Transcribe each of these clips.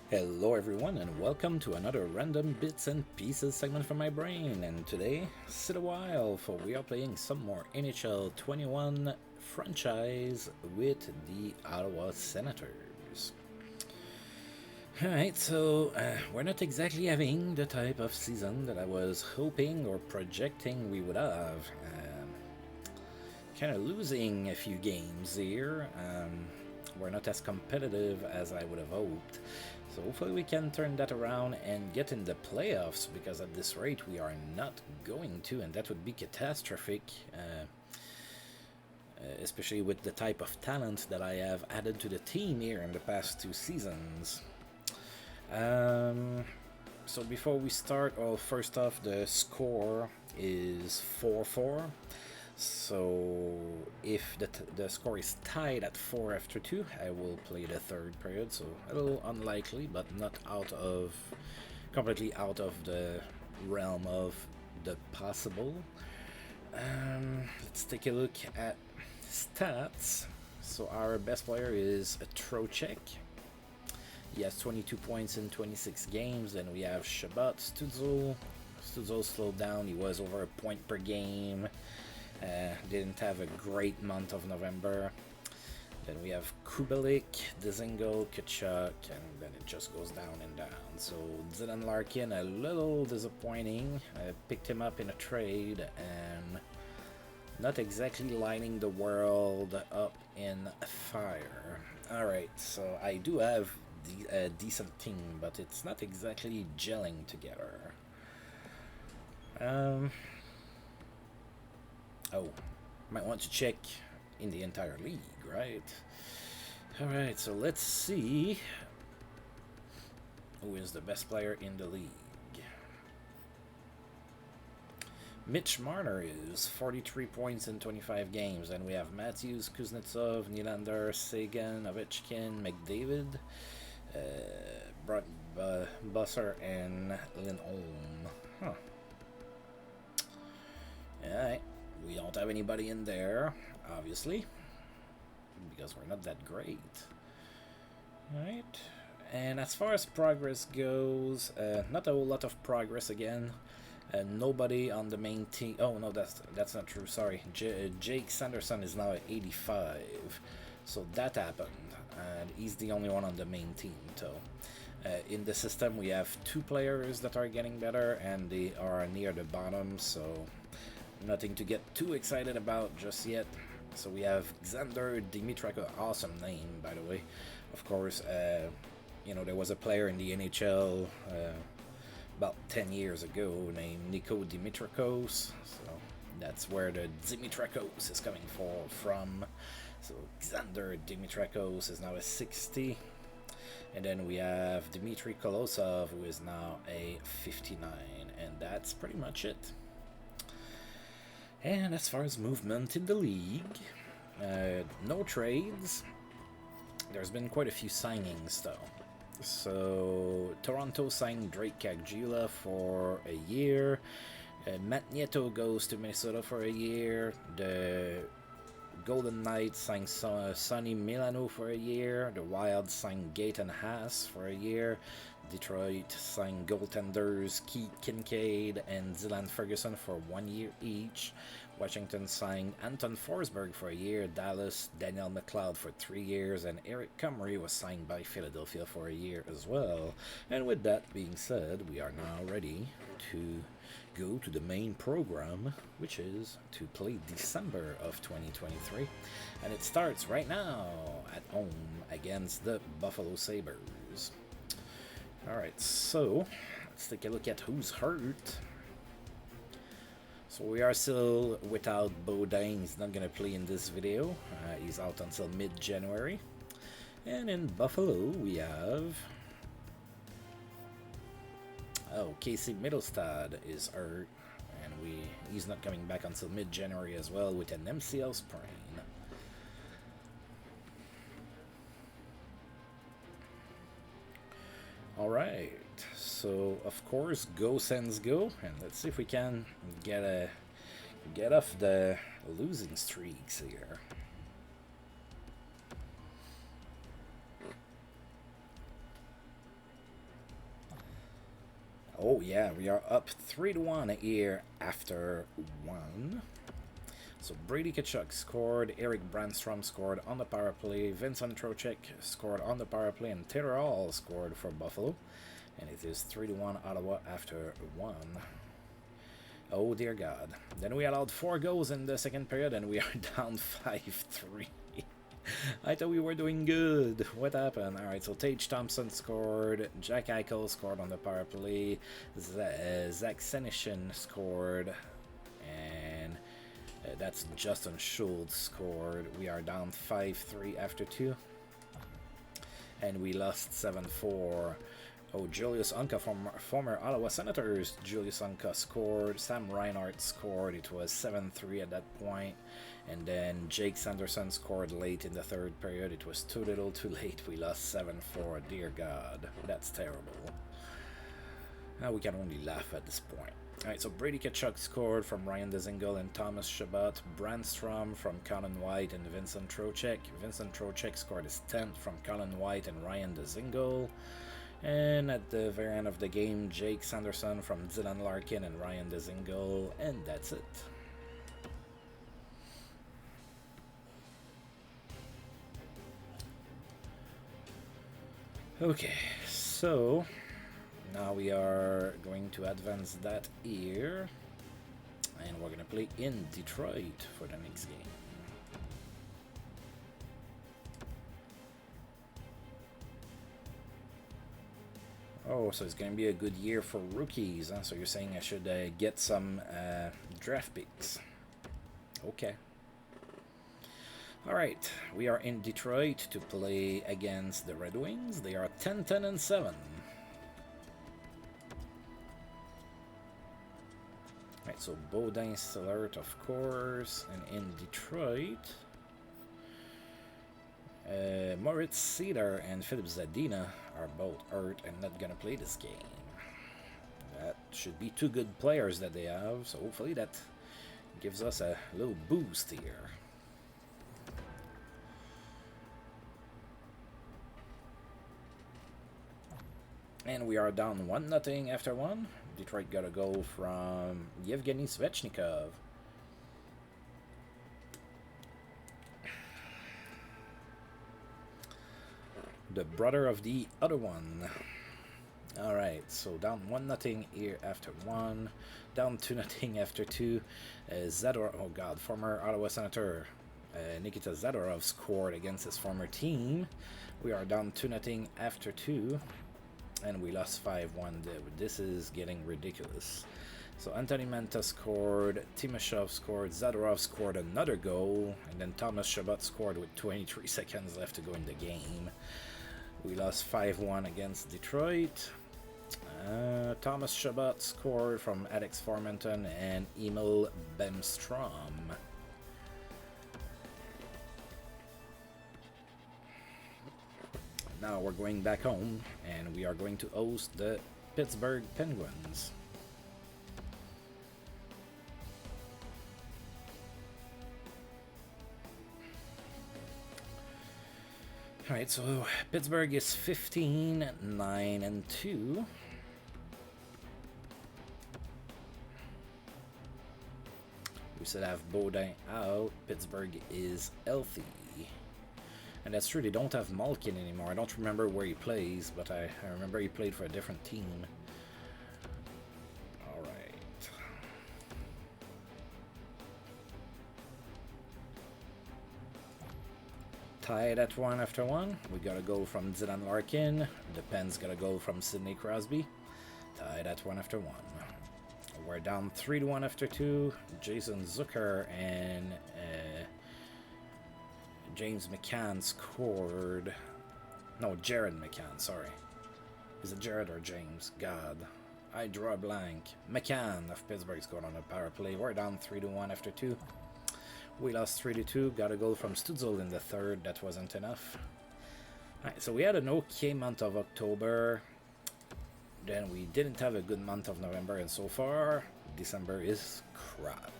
Hello everyone and welcome to another random bits and pieces segment from my brain, and today, sit a while for we are playing some more NHL21 franchise with the Ottawa Senators. Alright, so we're not exactly having the type of season that I was hoping or projecting we would have. Kind of losing a few games here. We're not as competitive as I would have hoped. So hopefully we can turn that around and get in the playoffs, because at this rate we are not going to, and that would be catastrophic, especially with the type of talent that I have added to the team here in the past two seasons. So before we start, well, first off, the score is 4-4. So if the score is tied at 4 after 2, I will play the third period. So a little unlikely, but not completely out of the realm of the possible. Let's take a look at stats. So our best player is a Trocheck. He has 22 points in 26 games. Then we have Shabbat Stutzel. Stutzel slowed down. He was over a point per game. Didn't have a great month of November. Then we have Kubelik, Dzingel, Kachuk, and then it just goes down and down. So Dylan Larkin, a little disappointing. I picked him up in a trade and not exactly lighting the world up in fire. Alright, so I do have a decent team, but it's not exactly gelling together. Oh, might want to check in the entire league, right? Alright, so let's see who is the best player in the league. Mitch Marner is 43 points in 25 games, and we have Matthews, Kuznetsov, Nylander, Sagan, Ovechkin, McDavid, Busser, and Lindholm. Huh. Alright. We don't have anybody in there, obviously, because we're not that great. Alright. And as far as progress goes, not a whole lot of progress again. Nobody on the main team. Oh, no, that's not true. Sorry. Jake Sanderson is now at 85. So that happened. And he's the only one on the main team. So in the system, we have two players that are getting better, and they are near the bottom. So nothing to get too excited about just yet. So we have Xander Dimitrako, awesome name, by the way. Of course, there was a player in the NHL about 10 years ago named Nico Dimitrakos. So that's where the Dimitrakos is coming from. So Xander Dimitrakos is now a 60. And then we have Dmitry Kolosov, who is now a 59. And that's pretty much it. And as far as movement in the league, no trades. There's been quite a few signings, though. So Toronto signed Drake Caggiula for a year. Matt Nieto goes to Minnesota for a year. The Golden Knights signed Sonny Milano for a year. The Wild signed Gaetan Haas for a year. Detroit signed goaltenders Keith Kincaid and Dylan Ferguson for 1 year each. Washington signed Anton Forsberg for a year. Dallas, Daniel McLeod for 3 years. And Eric Comrie was signed by Philadelphia for a year as well. And with that being said, we are now ready to go to the main program, which is to play December of 2023. And it starts right now at home against the Buffalo Sabres. Alright, so let's take a look at who's hurt. So we are still without Baudin. He's not going to play in this video. He's out until mid-January. And in Buffalo we have... Oh, Casey Middlestad is hurt. And he's not coming back until mid-January as well with an MCL sprain. Alright, so of course go Sens go, and let's see if we can get off the losing streaks here. Oh yeah, we are up 3-1 here after 1. So Brady Tkachuk scored, Eric Brandstrom scored on the power play, Vincent Trocheck scored on the power play, and Taylor Hall scored for Buffalo. And it is 3-1 Ottawa after 1. Oh dear God. Then we allowed 4 goals in the second period and we are down 5-3. I thought we were doing good. What happened? Alright, so Tage Thompson scored, Jack Eichel scored on the power play, Zach Senyshyn scored, and that's Justin Schultz scored. We are down 5-3 after 2. And we lost 7-4. Oh, Julius Unka from former Ottawa Senators. Julius Unka scored. Sam Reinhart scored. It was 7-3 at that point. And then Jake Sanderson scored late in the third period. It was too little too late. We lost 7-4. Dear God. That's terrible. Now we can only laugh at this point. Alright, so Brady Tkachuk scored from Ryan Dzingel and Thomas Chabot. Brandstrom from Colin White and Vincent Trocheck. Vincent Trocheck scored his 10th from Colin White and Ryan Dzingel. And at the very end of the game, Jake Sanderson from Dylan Larkin and Ryan Dzingel. And that's it. Okay, so now we are going to advance that here, and we're going to play in Detroit for the next game. Oh, so it's going to be a good year for rookies, huh? So you're saying I should get some draft picks. Okay. Alright, we are in Detroit to play against the Red Wings. They are 10-10-7. Right, so Baudin still hurt, of course, and in Detroit, Moritz Seider and Philip Zadina are both hurt and not gonna play this game. That should be 2 good players that they have, so hopefully that gives us a little boost here. And we are down 1-0 after 1. Detroit got a goal from Yevgeny Svechnikov. The brother of the other one. Alright, so down 1-0 here after 1. Down 2-0 after 2. Zadorov, oh god, former Ottawa Senator Nikita Zadorov scored against his former team. We are down 2-0 after 2. And we lost 5-1. This is getting ridiculous. So Anthony Manta scored, Timashov scored, Zadorov scored another goal, and then Thomas Chabot scored with 23 seconds left to go in the game. We lost 5-1 against Detroit. Thomas Chabot scored from Alex Formenton and Emil Bemstrom. Now we're going back home, and we are going to host the Pittsburgh Penguins. Alright, so Pittsburgh is 15-9-2. We still have Baudin out. Pittsburgh is healthy. And that's true, they don't have Malkin anymore. I don't remember where he plays, but I remember he played for a different team. Alright. Tied at 1 after 1. We got a goal from Dylan Larkin. The Pens got a goal from Sidney Crosby. Tied at 1 after 1. We're down 3-1 after 2. Jason Zucker and James McCann scored. No, Jared McCann, sorry. Is it Jared or James? God. I draw a blank. McCann of Pittsburgh scored on a power play. We're down 3-1 after 2. We lost 3-2. Got a goal from Stützle in the third. That wasn't enough. Alright, so we had an okay month of October. Then we didn't have a good month of November, and so far, December is crap.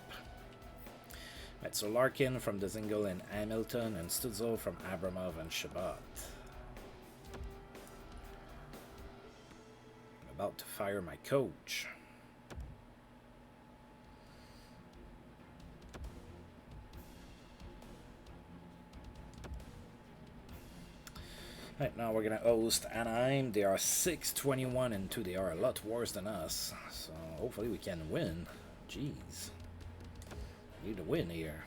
Right, so Larkin from Dzingel and Hamilton, and Stützle from Abramov and Chabot. about to fire my coach. Right, now we're gonna host Anaheim. They are 6-21-2. They are a lot worse than us. So hopefully we can win. Jeez. Need to win here.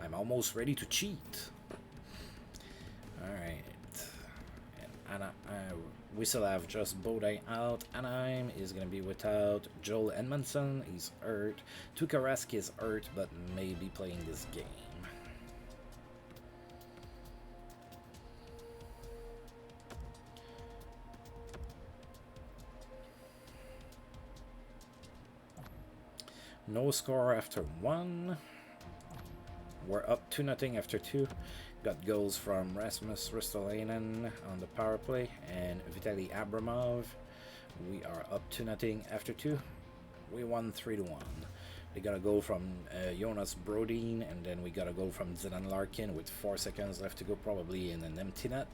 I'm almost ready to cheat. Alright. And we still have just Bodine out. Anaheim is gonna be without Joel Edmondson. He's hurt. Tukaraski is hurt, but may be playing this game. No score after 1. We're up 2-0 after 2. Got goals from Rasmus Ristolainen on the power play and Vitaly Abramov. We are up 2-0 after 2. We won 3-1. They got a goal from Jonas Brodin, and then we got a goal from Dylan Larkin with 4 seconds left to go, probably in an empty net.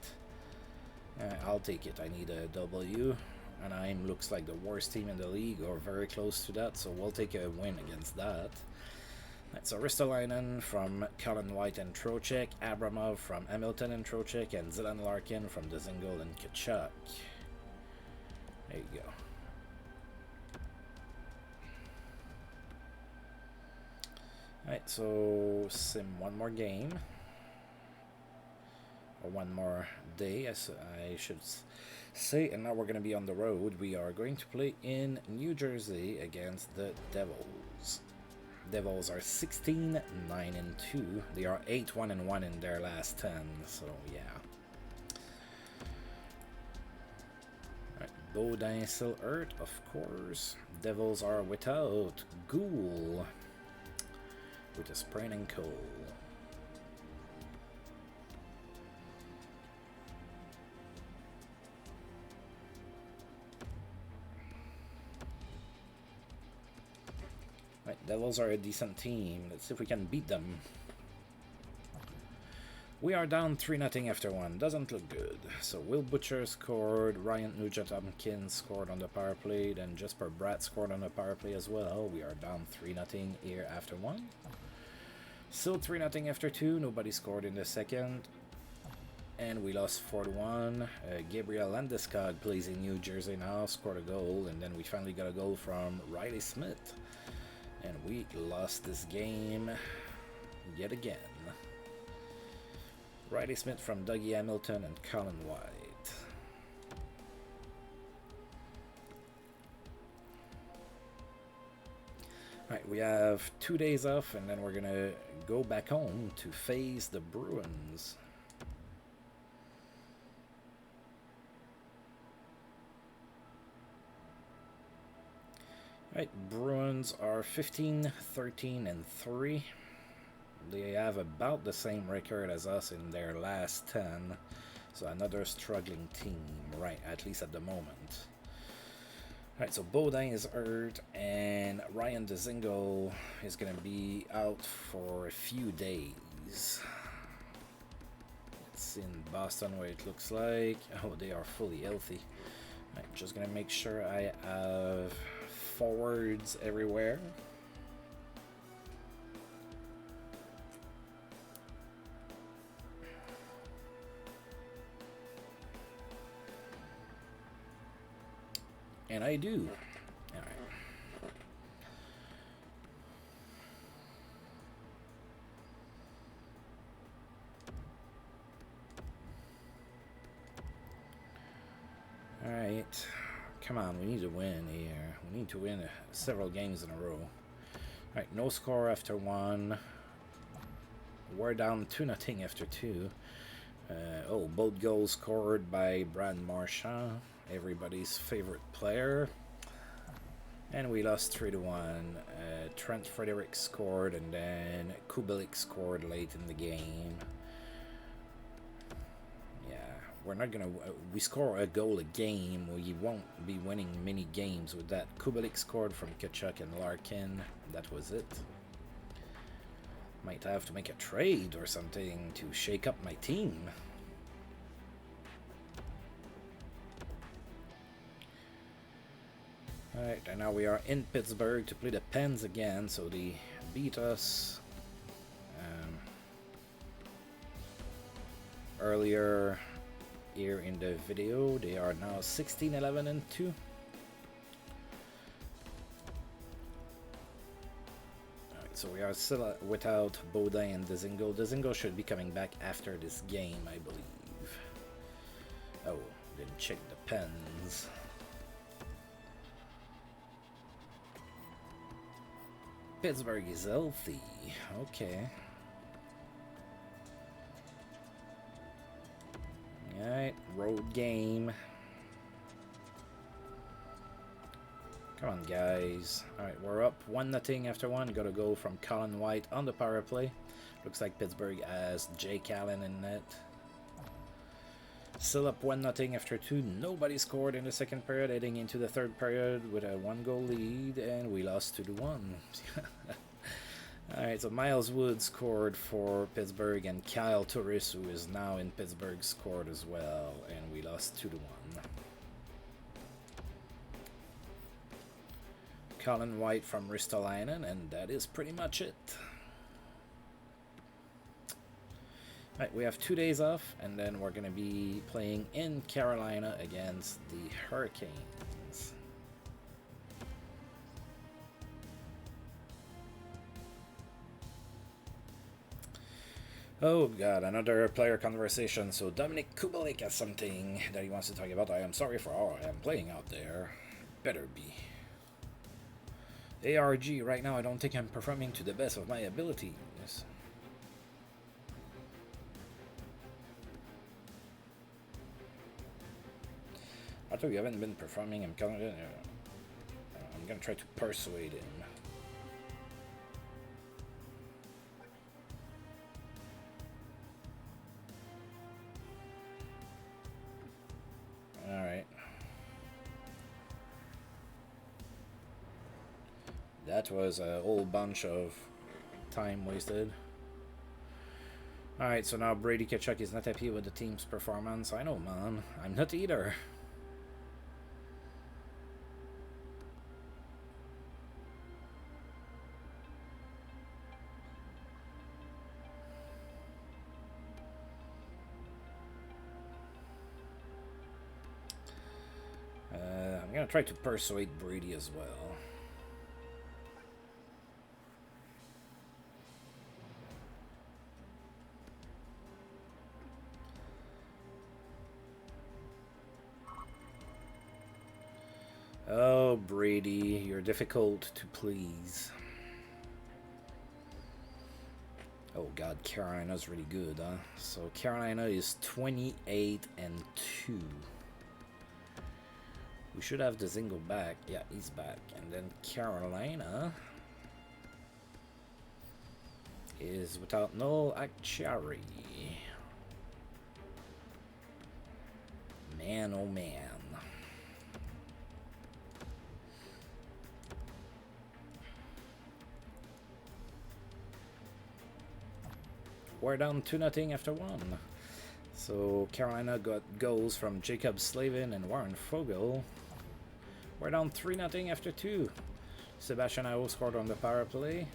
I'll take it. I need a W. Anaheim looks like the worst team in the league, or very close to that, so we'll take a win against that. That's Ristolainen from Colin White and Trocheck, Abramov from Hamilton and Trocheck, and Dylan Larkin from Dzingel and Tkachuk. There you go. Alright, so sim one more game. Or one more day, as I should say. And now we're going to be on the road. We are going to play in New Jersey against the Devils. Devils are 16-9-2. They are 8-1-1 in their last 10. So yeah. Alright, Baudin still hurt, of course. Devils are without Gould with a sprain ankle. Right, Devils are a decent team. Let's see if we can beat them. We are down 3-0 after 1. Doesn't look good. So Will Butcher scored. Ryan Nugent-Hopkins scored on the power play. Then Jesper Bratt scored on the power play as well. We are down 3-0 here after 1. Still 3-0 after 2. Nobody scored in the second. And we lost 4-1. Gabriel Landeskog plays in New Jersey now. Scored a goal. And then we finally got a goal from Riley Smith. And we lost this game yet again. Riley Smith from Dougie Hamilton and Colin White. Alright, we have 2 days off, and then we're going to go back home to face the Bruins. Right, Bruins are 15-13-3. They have about the same record as us in their last 10. So another struggling team, right, at least at the moment. Alright, so Baudin is hurt, and Ryan Dzingel is going to be out for a few days. It's in Boston where it looks like. Oh, they are fully healthy. Alright, just going to make sure I have forwards everywhere. And I do. All right. All right. Come on, we need to win here. We need to win several games in a row. All right, no score after 1. We're down 2-0 after 2. Both goals scored by Brad Marchand, everybody's favorite player. And we lost 3-1. Trent Frederick scored, and then Kubelik scored late in the game. We're not gonna. We score a goal a game. We won't be winning many games with that. Kubelik scored from Tkachuk and Larkin. That was it. Might have to make a trade or something to shake up my team. Alright, and now we are in Pittsburgh to play the Pens again, so they beat us earlier here in the video. They are now 16-11-2. So we are still without Baudin and Dezingo. Dezingo should be coming back after this game, I believe. Oh, didn't check the Pens. Pittsburgh is healthy. Okay. Alright, road game. Come on, guys. Alright, we're up 1-0 after one. Got a goal from Colin White on the power play. Looks like Pittsburgh has Jake Allen in net. Still up 1-0 after two. Nobody scored in the second period, heading into the third period with a 1-goal lead, and we lost 2-1. Alright, so Miles Wood scored for Pittsburgh, and Kyle Turris, who is now in Pittsburgh, scored as well, and we lost 2-1. Colin White from Ristolainen, and that is pretty much it. Right, we have 2 days off, and then we're going to be playing in Carolina against the Hurricanes. Oh god, another player conversation. So Dominic Kubalik has something that he wants to talk about. I am sorry for all I am playing out there. Better be. ARG, right now I don't think I'm performing to the best of my abilities. After you haven't been performing, I'm gonna try to persuade him. Alright. That was a whole bunch of time wasted. Alright, so now Brady Tkachuk is not happy with the team's performance. I know, man. I'm not either. I'm gonna try to persuade Brady as well. Oh, Brady, you're difficult to please. Oh god, Carolina's really good, huh? So Carolina is 28-2. We should have the Zingo back. Yeah, he's back. And then Carolina is without Noel Acciari. Man, oh man. We're down 2-0 after one. So Carolina got goals from Jacob Slavin and Warren Fogle. We're down 3-0 after two. Sebastian Aho scored on the power play,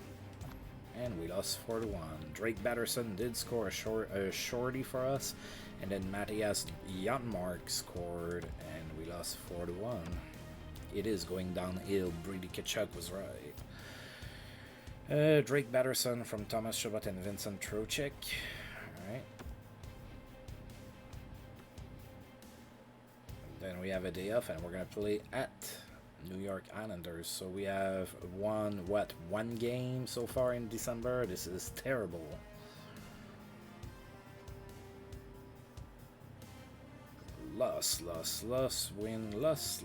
and we lost 4-1. Drake Batterson did score a shorty for us, and then Matthias Janmark scored, and we lost 4-1. It is going downhill. Brady Tkachuk was right. Drake Batterson from Thomas Chabot and Vincent Trocheck. Alright. Then we have a day off, and we're going to play at New York Islanders. So we have won, one game so far in December. This is terrible. Loss, win, loss.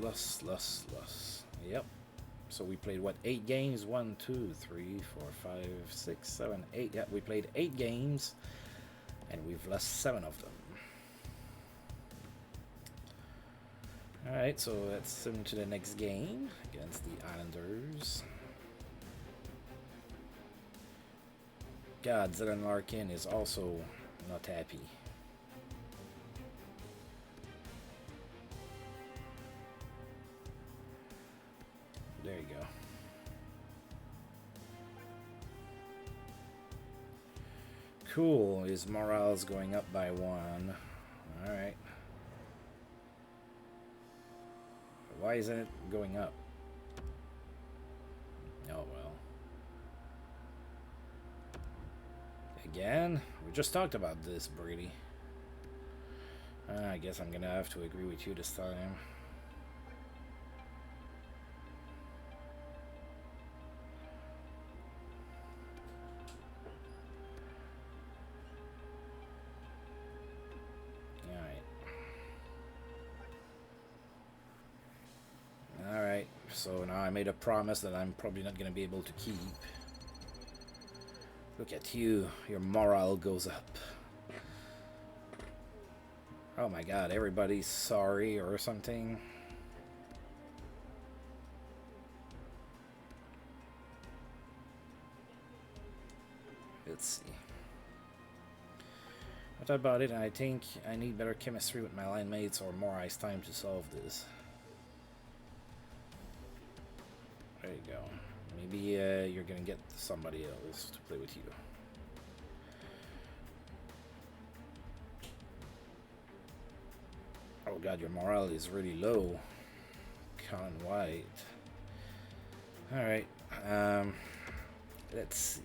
Yep. So we played, 8 games? 1, 2, 3, 4, 5, 6, 7, 8. Yeah, we played 8 games, and we've lost 7 of them. Alright, so let's move to the next game against the Islanders. God, Dylan Larkin is also not happy. Cool. His morale's going up by 1. Alright. Why isn't it going up? Oh well. Again? We just talked about this, Brady. I guess I'm gonna have to agree with you this time. Alright, so now I made a promise that I'm probably not gonna be able to keep. Look at you, your morale goes up. Oh my god, everybody's sorry or something. Let's see. What about it? I think I need better chemistry with my line mates or more ice time to solve this. There you go. Maybe you're gonna get somebody else to play with you. Oh god, your morale is really low. Colin White. Alright. Let's see.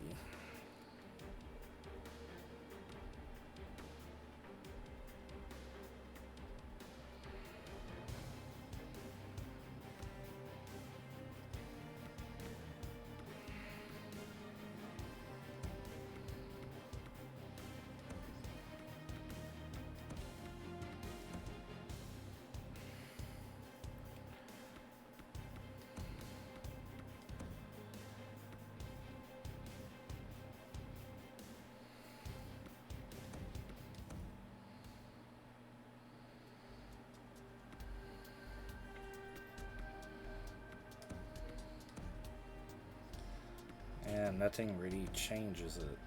And nothing really changes it.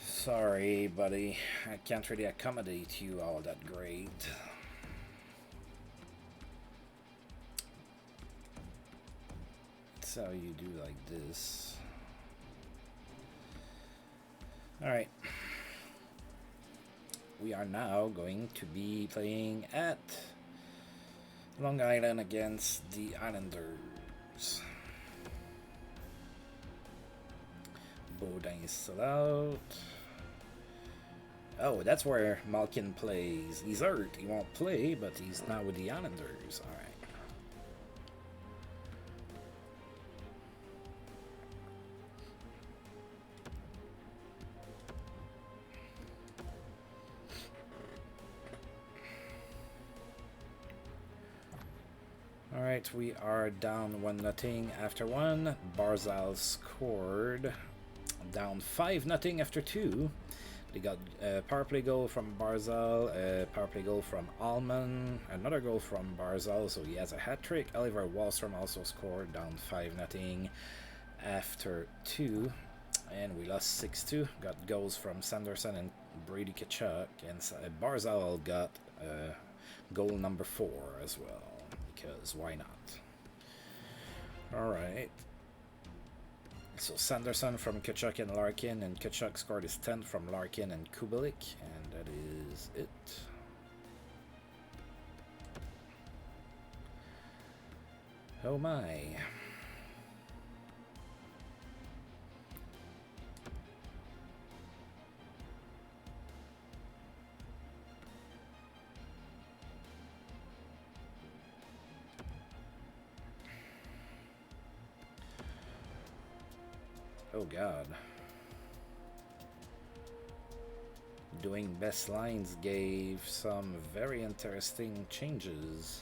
Sorry, buddy. I can't really accommodate you all that great. That's how you do like this. Alright. We are now going to be playing at Long Island against the Islanders. Baudin is still out. Oh, that's where Malkin plays. He's hurt. He won't play, but he's now with the Islanders. Alright. Alright, we are down 1-0 after 1. Barzal scored. Down 5-0 after 2. They got a power play goal from Barzal, a power play goal from Allman, another goal from Barzal, so he has a hat-trick. Oliver Wahlstrom also scored, down 5-0 after 2. And we lost 6-2. Got goals from Sanderson and Brady Tkachuk, and Barzal got goal number 4 as well, because why not? Alright. So Sanderson from Tkachuk and Larkin, and Tkachuk scored his 10th from Larkin and Kubelik, and that is it. Oh my. Oh god. Doing best lines gave some very interesting changes.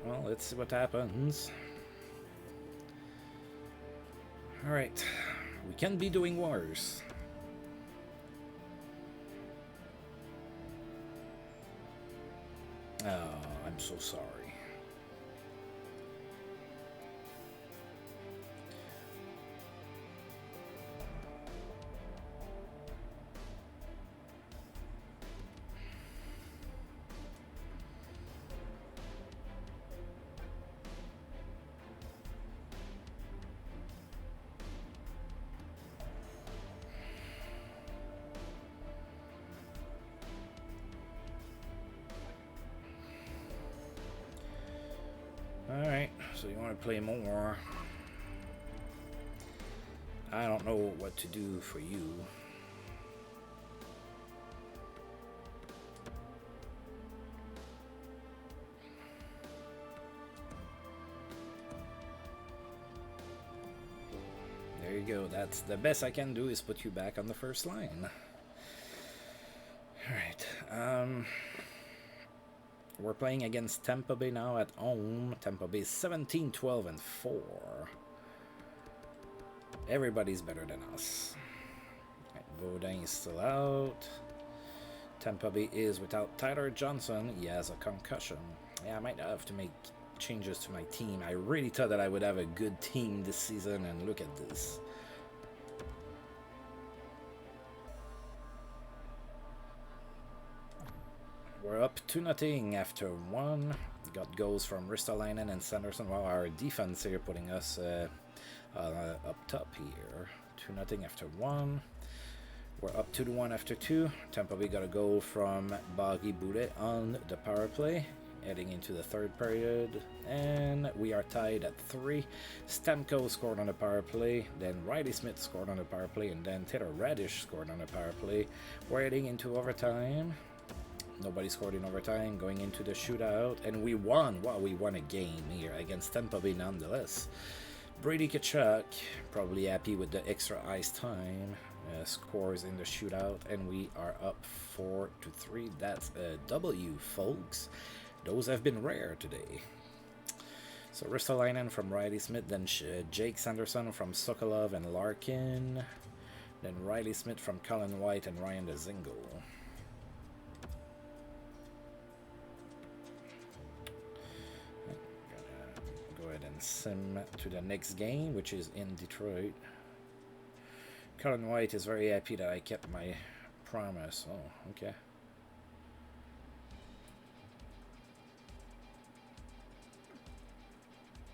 well, let's see what happens. Alright, we can be doing worse. Oh, I'm so sorry. Alright, so you want to play more. I don't know what to do for you. There you go, that's the best I can do is put you back on the first line. Alright, we're playing against Tampa Bay now at home. Tampa Bay 17, 12, and 4. Everybody's better than us. Right, Baudin is still out. Tampa Bay is without Tyler Johnson. He has a concussion. Yeah, I might have to make changes to my team. I really thought that I would have a good team this season, and look at this. We're up 2-0 after 1. Got goals from Ristolainen and Sanderson. Wow, our defense here putting us up top here. 2-0 after 1. We're up 2-1 after 2. Tampa Bay got a goal from Baggy Boudet on the power play, heading into the third period. And we are tied at 3. Stamkos scored on the power play. Then Riley Smith scored on the power play. And then Taylor Radish scored on the power play. We're heading into overtime. Nobody scored in overtime, going into the shootout, and we won. Wow, we won a game here against Tampa Bay nonetheless. Brady Tkachuk, probably happy with the extra ice time, scores in the shootout, and we are up 4-3. That's a W, folks. Those have been rare today. So Ristolainen from Riley Smith, then Jake Sanderson from Sokolov and Larkin, then Riley Smith from Colin White and Ryan Dzingel. And sim to the next game, which is in Detroit. Colin White is very happy that I kept my promise. Oh, okay.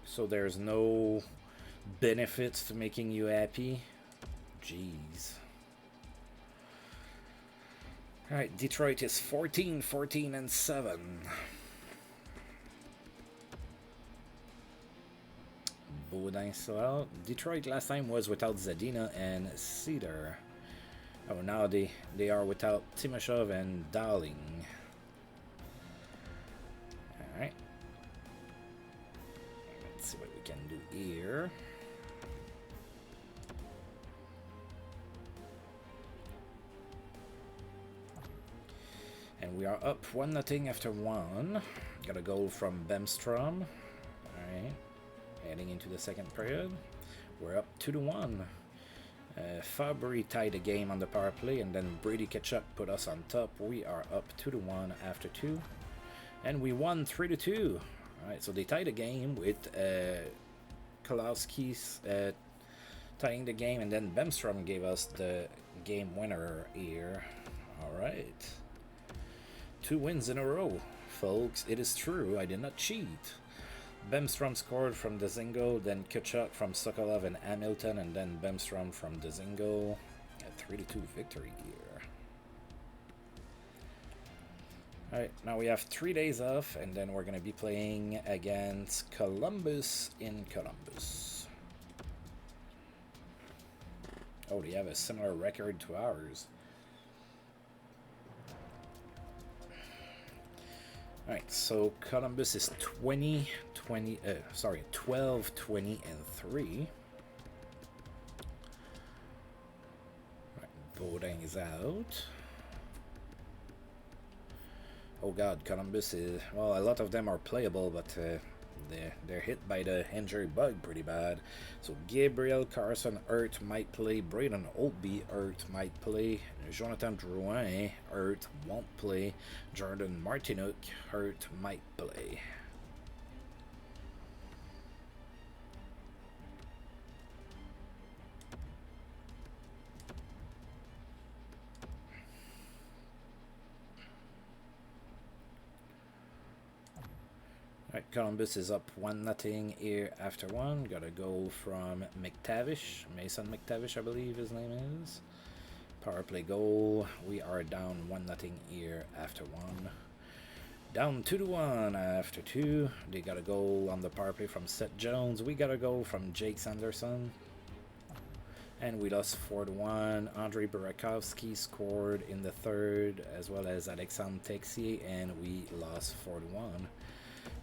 So there's no benefits to making you happy? Jeez. Alright, Detroit is 14, 14, and 7. Baudin still out. Detroit last time was without Zadina and Cedar. Oh, now they are without Timashov and Darling. Alright. Let's see what we can do here. And we are up 1-0 after 1. Got a goal from Bemstrom. Alright. Heading into the second period, we're up 2-1. Fabry tied the game on the power play, and then Brady Tkachuk put us on top. We are up 2-1 after 2, and we won 3-2. All right, so they tied the game with Kolowski's tying the game, and then Bemstrom gave us the game winner here. All right, 2 wins in a row, folks. It is true. I did not cheat. Bemstrom scored from Dzingel, then Tkachuk from Sokolov and Hamilton, and then Bemstrom from Dzingel. A 3-2 victory here. Alright, now we have 3 days off, and then we're going to be playing against Columbus in Columbus. Oh, they have a similar record to ours. Alright, so Columbus is 12, 20, and 3. Right, Baudin is out. Oh god, Columbus is... Well, a lot of them are playable, but They're hit by the injury bug pretty bad. So Gabriel Carson hurt might play. Braden Oldby hurt might play. Jonathan Drouin hurt won't play. Jordan Martinook hurt might play. Alright, Columbus is up 1-0 here after one. Got a goal from McTavish. Mason McTavish, I believe his name is. Power play goal. We are down 1-0 here after one. Down 2-1 after two. They got a goal on the power play from Seth Jones. We got a goal from Jake Sanderson. And we lost 4-1. Andrei Burakovsky scored in the third, as well as Alexandre Texier, and we lost 4-1.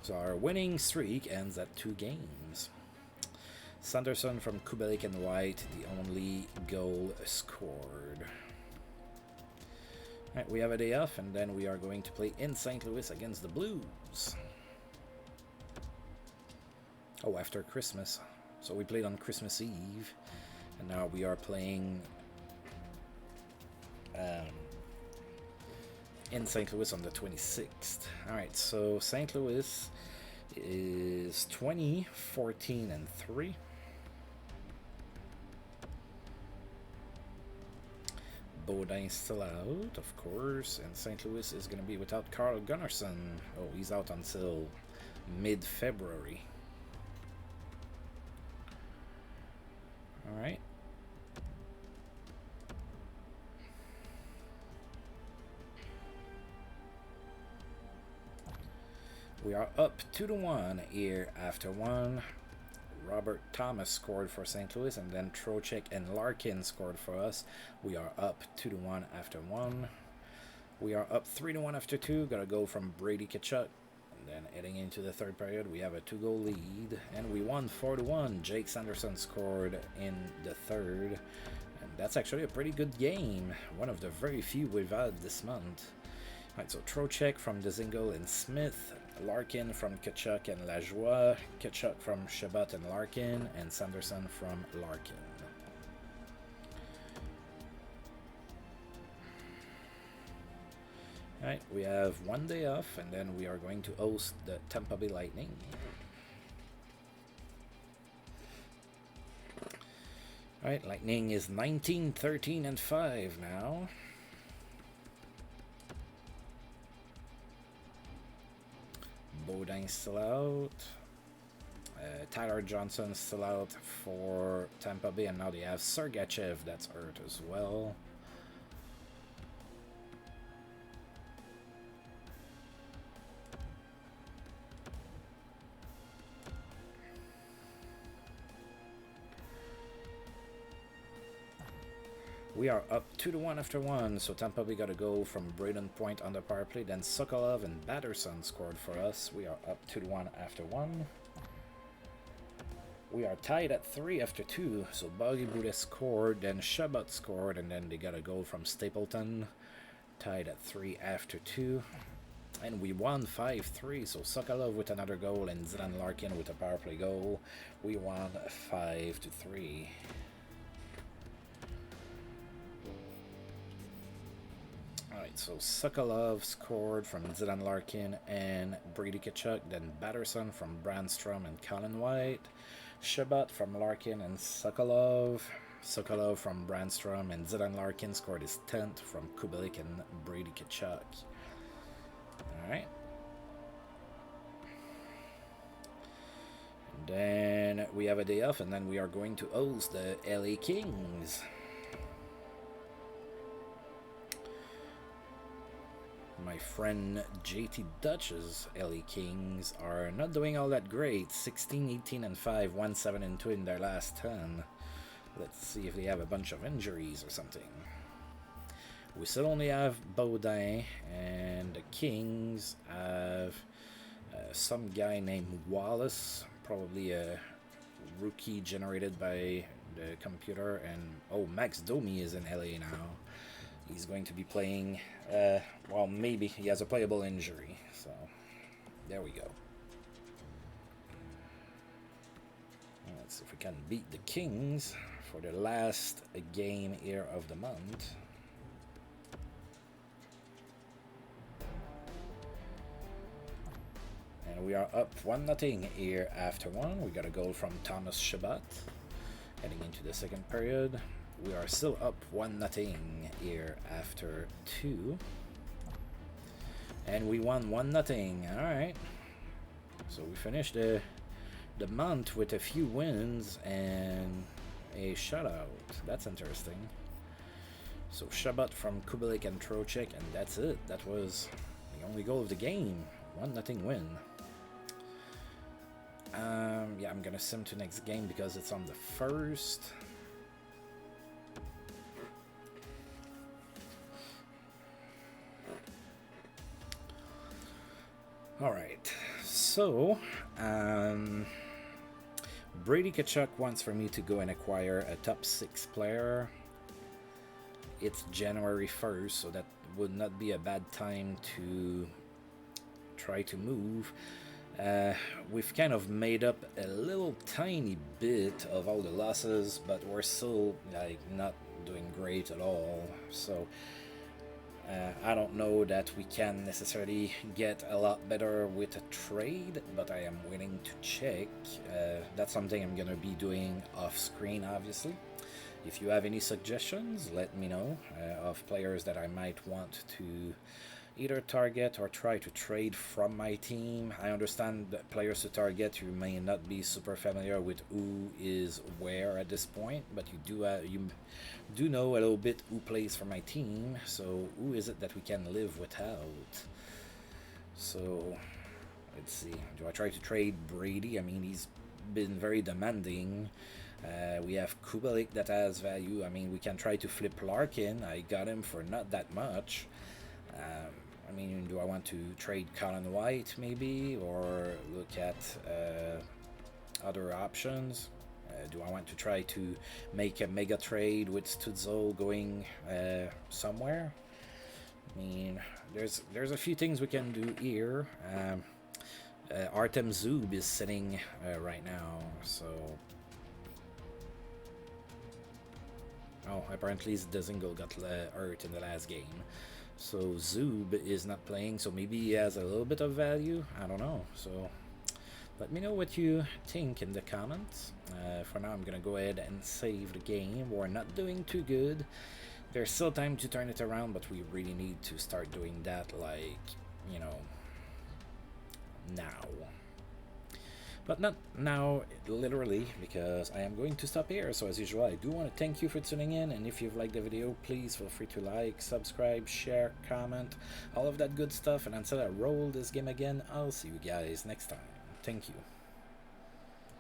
So our winning streak ends at 2 games. Sanderson from Kubelik and White, the only goal scored. Alright, we have a day off, and then we are going to play in St. Louis against the Blues. Oh, after Christmas. So we played on Christmas Eve, and now we are playing in St. Louis on the 26th. Alright, so St. Louis is 20, 14, and 3. Baudin's still out, of course, and St. Louis is going to be without Carl Gunnarsson. Oh, he's out until mid-February. Alright. We are up 2-1 here after one. Robert Thomas scored for St. Louis, and then Trocheck and Larkin scored for us. We are up 2-1 after one. We are up 3-1 after two. Got a goal from Brady Tkachuk. And then heading into the third period, we have a 2-goal lead, and we won 4-1. Jake Sanderson scored in the third, and that's actually a pretty good game. One of the very few we've had this month. Alright, so Trocheck from Dzingel and Smith, Larkin from Tkachuk and Lajoie, Tkachuk from Chabot and Larkin, and Sanderson from Larkin. Alright, we have one day off, and then we are going to host the Tampa Bay Lightning. Alright, Lightning is 19, 13, and 5 now. Baudin's still out. Tyler Johnson's still out for Tampa Bay, and now they have Sergachev that's hurt as well. We are up 2-1 after one, so Tampa Bay got a goal from Braden Point on the power play, then Sokolov and Batterson scored for us. We are up 2-1 after one. We are tied at 3 after 2, so Boggy Boudet scored, then Chabot scored, and then they got a goal from Stapleton. Tied at 3 after 2. And we won 5-3, so Sokolov with another goal and Dylan Larkin with a power play goal. We won 5-3. Alright, so Sokolov scored from Dylan Larkin and Brady Tkachuk, then Batterson from Brandstrom and Colin White, Chabot from Larkin and Sokolov, Sokolov from Brandstrom, and Dylan Larkin scored his 10th from Kubelik and Brady Tkachuk. Alright. Then we have a day off, and then we are going to host the LA Kings. My friend JT Dutch's LA Kings are not doing all that great. 16, 18, and 5, 1, 7, and 2 in their last 10. Let's see if they have a bunch of injuries or something. We still only have Baudin, and the Kings have some guy named Wallace, probably a rookie generated by the computer, and oh, Max Domi is in LA now. He's going to be playing, well, maybe he has a playable injury, so there we go. Let's see if we can beat the Kings for the last game here of the month. And we are up 1-0 here after one. We got a goal from Thomas Chabot. Heading into the second period. We are still up 1-0 here after two. And we won 1-0. Alright. So we finished the month with a few wins and a shutout. That's interesting. So Chabot from Kubelik and Trocheck, and that's it. That was the only goal of the game. 1-0 win. Yeah, I'm gonna sim to next game because it's on the 1st. Alright, so Brady Tkachuk wants for me to go and acquire a top 6 player. It's January 1st, so that would not be a bad time to try to move. We've kind of made up a little tiny bit of all the losses, but we're still like not doing great at all. So I don't know that we can necessarily get a lot better with a trade, but I am willing to check. That's something I'm gonna be doing off screen, obviously. If you have any suggestions, let me know of players that I might want to either target or try to trade from my team. I understand that players to target, you may not be super familiar with who is where at this point, but you do know a little bit who plays for my team. So who is it that we can live without? So let's see. Do I try to trade Brady? I mean, he's been very demanding. We have Kubelik that has value. I mean, we can try to flip Larkin. I got him for not that much. I mean, do I want to trade Colin White maybe, or look at other options? Do I want to try to make a mega trade with Stützle going somewhere? I mean, there's a few things we can do here. Artem Zub is sitting right now, so... Oh, apparently Dzingel got hurt in the last game. So Zub is not playing, so maybe he has a little bit of value. I don't know. So let me know what you think in the comments. For now, I'm going to go ahead and save the game. We're not doing too good. There's still time to turn it around, but we really need to start doing that, like, you know, now. But not now, literally, because I am going to stop here. So as usual, I do want to thank you for tuning in. And if you've liked the video, please feel free to like, subscribe, share, comment, all of that good stuff. And until I roll this game again, I'll see you guys next time. Thank you.